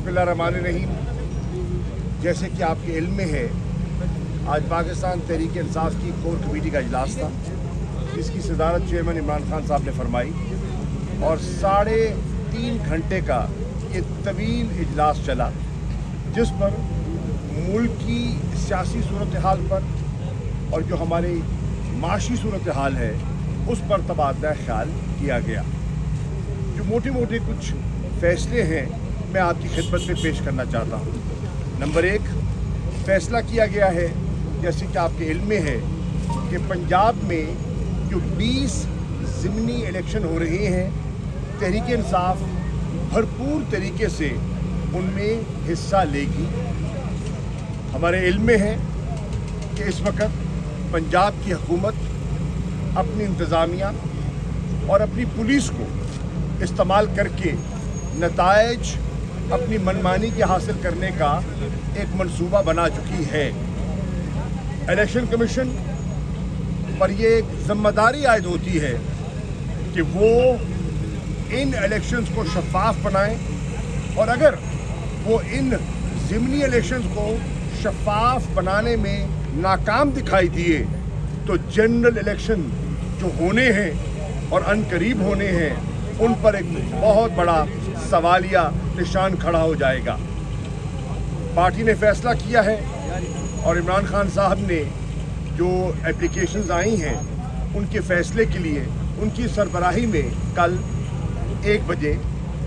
बिस्मिल्लाहिर्रहमानिर्रहीम। जैसे कि आपके इल्म में है, आज पाकिस्तान तहरीक इंसाफ की कोर कमेटी का इजलास था, जिसकी सदारत चेयरमैन इमरान खान साहब ने फरमाई और 3.5 घंटे का ये तवील इजलास चला, जिस पर मुल्क की सियासी सूरत हाल पर और जो हमारी माशी सूरत हाल है उस पर तबादला ख्याल किया गया। जो मोटे मोटे कुछ फैसले हैं मैं आपकी खिदमत में पेश करना चाहता हूँ। नंबर 1, फैसला किया गया है, जैसे कि आपके इल्म में है, कि पंजाब में जो 20 ज़िमनी इलेक्शन हो रहे हैं, तहरीक इंसाफ भरपूर तरीके से उनमें हिस्सा लेगी। हमारे इल्म में है कि इस वक्त पंजाब की हुकूमत अपनी इंतज़ामिया और अपनी पुलिस को इस्तेमाल करके नताइज अपनी मनमानी के हासिल करने का एक मंसूबा बना चुकी है। इलेक्शन कमीशन पर ये एक जिम्मेदारी आयद होती है कि वो इन इलेक्शंस को शफाफ बनाएं, और अगर वो इन ज़िमनी इलेक्शंस को शफाफ बनाने में नाकाम दिखाई दिए तो जनरल इलेक्शन जो होने हैं और अनकरीब होने हैं उन पर एक बहुत बड़ा सवालिया निशान खड़ा हो जाएगा। पार्टी ने फैसला किया है और इमरान खान साहब ने जो एप्लीकेशंस आई हैं उनके फैसले के लिए उनकी सरबराही में कल 1 बजे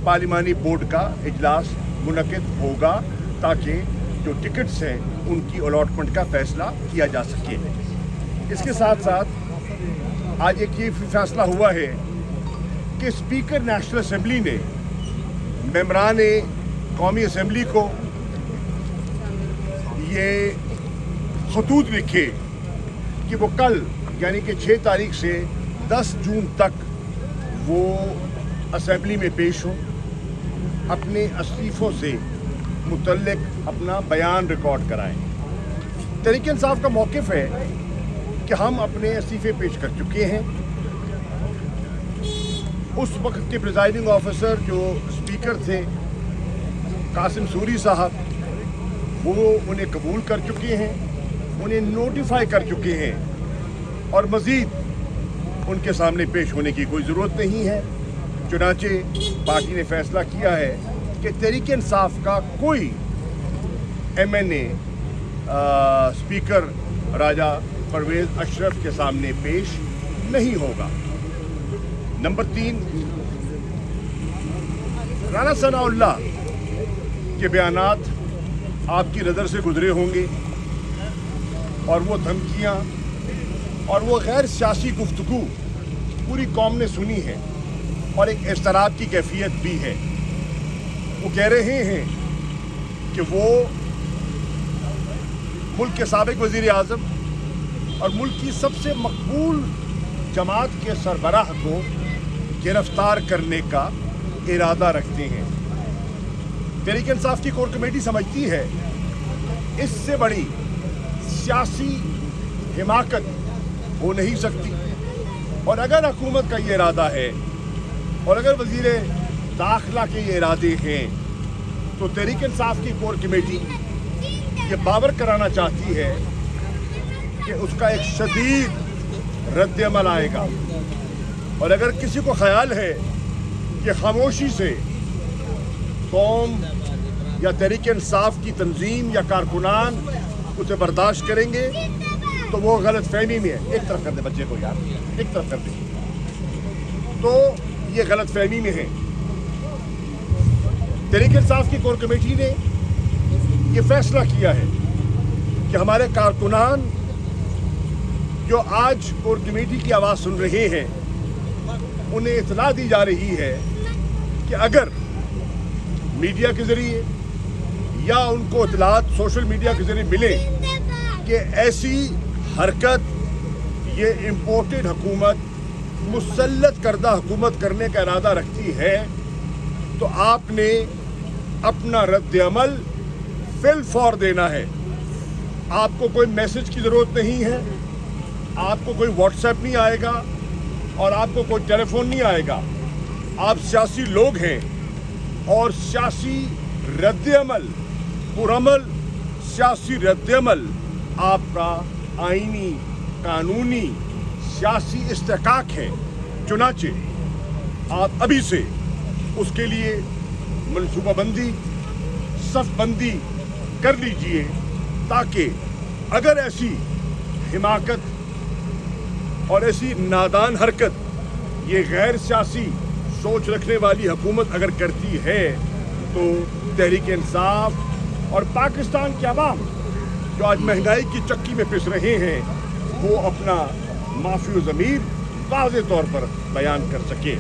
पार्लिमानी बोर्ड का इजलास मुनक़िद होगा, ताकि जो टिकट्स हैं उनकी अलॉटमेंट का फैसला किया जा सके। इसके साथ साथ आज एक ये फैसला हुआ है कि स्पीकर नेशनल असम्बली ने मेंबरान कौमी असम्बली को ये खतूत लिखे कि वो कल यानी कि 6 तारीख से 10 जून तक वो असम्बली में पेश हो, अपने इस्तीफ़ों से मुतल्लिक अपना बयान रिकॉर्ड कराएं। तहरीक इंसाफ का मौक़िफ़ है कि हम अपने इस्तीफ़े पेश कर चुके हैं। उस वक्त के प्रिजाइडिंग ऑफिसर जो स्पीकर थे कासिम सूरी साहब, वो उन्हें कबूल कर चुके हैं, उन्हें नोटिफाई कर चुके हैं और मज़ीद उनके सामने पेश होने की कोई ज़रूरत नहीं है। चुनांचे पार्टी ने फैसला किया है कि तहरीक इंसाफ का कोई MNA स्पीकर राजा परवेज़ अशरफ के सामने पेश नहीं होगा। नंबर 3, राना सनाउल्लाह के बयानात आपकी नज़र से गुजरे होंगे और वो धमकियाँ और वो गैर सियासी गुफ्तगू पूरी कौम ने सुनी है और एक इज़्तिराब की कैफियत भी है। वो कह रहे हैं कि वो मुल्क के साबिक वज़ीर आज़म और मुल्क की सबसे मकबूल जमात के सरबराह को गिरफ्तार करने का इरादा रखते हैं। तहरीक इंसाफ की कोर कमेटी समझती है इससे बड़ी सियासी हिमाकत हो नहीं सकती, और अगर हुकूमत का ये इरादा है और अगर वज़ीर दाखिला के ये इरादे हैं तो तहरीक इंसाफ की कोर कमेटी ये बावर कराना चाहती है कि उसका एक शदीद रद्द अमल आएगा। और अगर किसी को ख्याल है कि खामोशी से कौम या तहरीक इंसाफ की तंजीम या कारकुनान उसे बर्दाश्त करेंगे तो वो गलत फहमी में है। एक तरफ कर दे बच्चे को यार, एक तरफ कर दे, तो ये गलत फहमी में है। तहरीक इंसाफ की कोर कमेटी ने ये फैसला किया है कि हमारे कारकुनान जो आज कोर कमेटी की आवाज़ सुन रहे हैं उन्हें इत्तला दी जा रही है कि अगर मीडिया के ज़रिए या उनको इत्तलात सोशल मीडिया के ज़रिए मिले कि ऐसी हरकत ये इम्पोर्टेड हुकूमत मुसल्लत करदा हुकूमत करने का इरादा रखती है, तो आपने अपना रद्द अमल फिल फौर देना है। आपको कोई मैसेज की ज़रूरत नहीं है, आपको कोई व्हाट्सएप नहीं आएगा और आपको कोई टेलीफोन नहीं आएगा। आप सियासी लोग हैं और सियासी रद्द अमल पुरअमल सियासी रद्द अमल आपका आईनी कानूनी सियासी इस्तेकाक है। चुनाचे आप अभी से उसके लिए मनसूबाबंदी सफ़बंदी कर लीजिए, ताकि अगर ऐसी हिमाकत और ऐसी नादान हरकत ये गैर सियासी सोच रखने वाली हुकूमत अगर करती है तो तहरीक इंसाफ और पाकिस्तान के अवाम जो आज महंगाई की चक्की में पिस रहे हैं वो अपना माफ़ी ज़मीर वाज़ेह तौर पर बयान कर सके।